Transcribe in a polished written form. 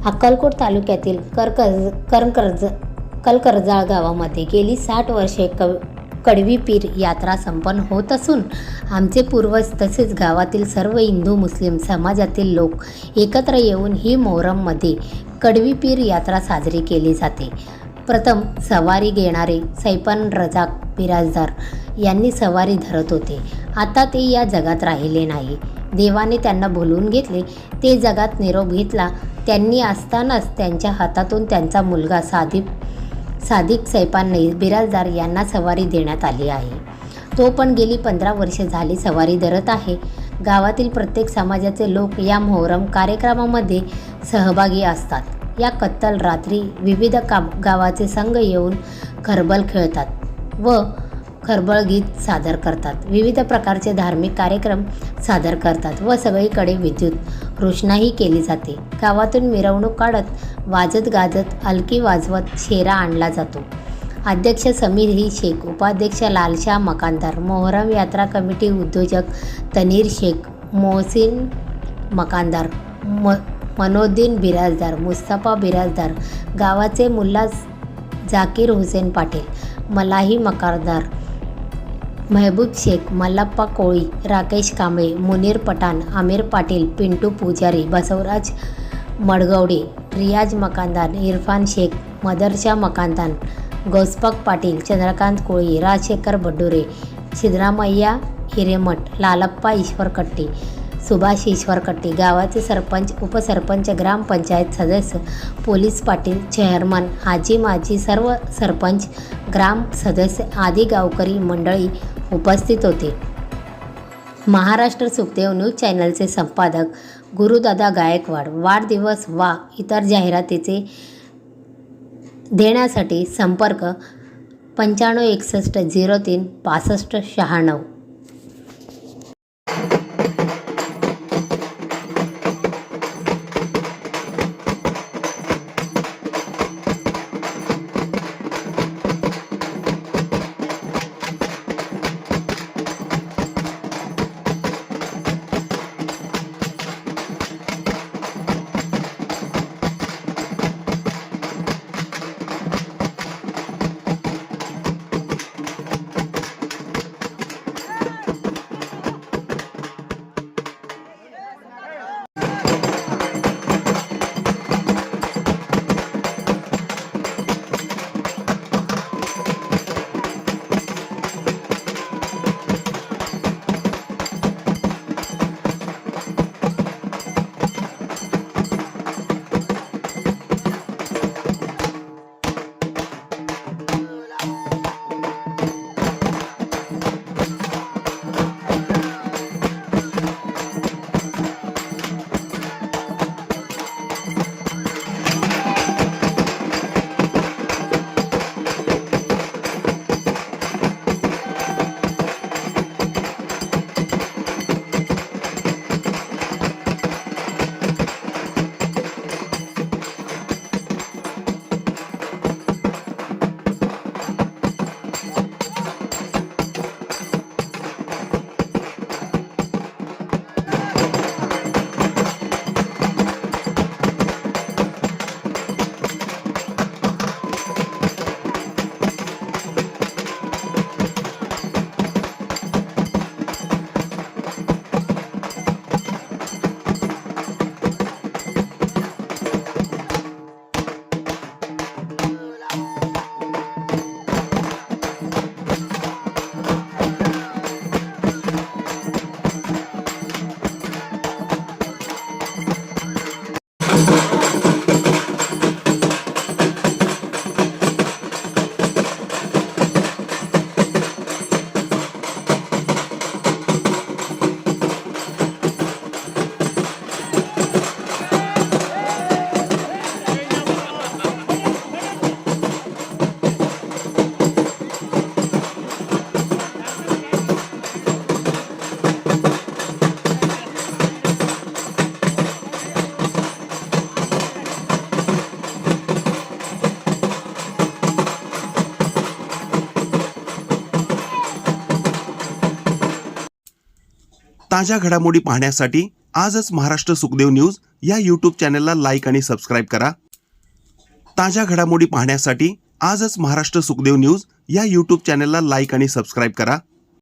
अक्कलकोट तालुक्यातील कलकरजाळ गावामध्ये गेली 60 वर्षे कडवी पीर यात्रा संपन्न होत असून आमचे पूर्वज तसेच गावातील सर्व हिंदू मुस्लिम समाजातील लोक एकत्र येऊन ही मोहरममध्ये कडवी पीर यात्रा साजरी केली जाते। प्रथम सवारी घेणारे सैपान रजाक बिराजदार यांनी सवारी धरत होते। आता ते या जगात राहिले नाही। देवाने त्यांना बोलवून घेतले, ते जगात निरोप घेतला। त्यांनी असतानाच त्यांच्या हातातून त्यांचा मुलगा सादिक सैपान बिराजदार यांना सवारी देण्यात आली आहे। तो पण गेली 15 वर्षे झाली सवारी धरत आहे। गावातील प्रत्येक समाजाचे लोक या मोहरम कार्यक्रमामध्ये सहभागी असतात। या कत्तल रात्री विविध गावाचे संघ येऊन खरबल खेळतात व खरबळ गीत सादर करतात। विविध प्रकारचे धार्मिक कार्यक्रम सादर करतात व सगळीकडे विद्युत रोषणाई केली जाते। गावातून मिरवणूक काढत वाजत गाजत अलकी वाजवत शेरा आणला जातो। अध्यक्ष समीर शेख, उपाध्यक्ष लालशाह मकानदार, मोहरम यात्रा कमिटी उद्योजक तनीर शेख, मोहसिन मकानदार, मनोद्दीन बिराजदार, मुस्तफा बिराजदार, गावाचे मुल्ला जाकीर हुसेन पाटील, मलाही मकानदार, महबूब शेख, मल्लाप्पा कोळी, राकेश कांबळे, मुनीर पठाण, आमिर पाटील, पिंटू पुजारी, बसवराज मडगवडे, रियाज मकानदार, इरफान शेख, मदरशा मकानदार, गौसपाक पाटील, चंद्रकांत कोळी, राजशेखर बडुरे, सिद्धरामय्या हिरेमठ, लालप्पा ईश्वरकट्टी, सुभाष ईश्वरकट्टी, गावाचे सरपंच, उपसरपंच, ग्रामपंचायत सदस्य, पोलीस पाटील, चेअरमन, हाजी माजी, सर्व सरपंच, ग्राम सदस्य आदी गावकरी मंडळी उपस्थित होते। महाराष्ट्र सुखदेव न्यूज चॅनलचे संपादक गुरुदादा गायकवाड। वाढदिवस वा इतर जाहिरातीचे देण्यासाठी संपर्क 95 61 03 65 96। ताज्या घडामोडी पाहण्यासाठी आजच महाराष्ट्र सुखदेव न्यूज या यूट्यूब चॅनलला लाईक आणि सबस्क्राईब करा. ताज्या घडामोडी पाहण्यासाठी आजच महाराष्ट्र सुखदेव न्यूज या यूट्यूब चॅनलला लाईक आणि सबस्क्राईब करा.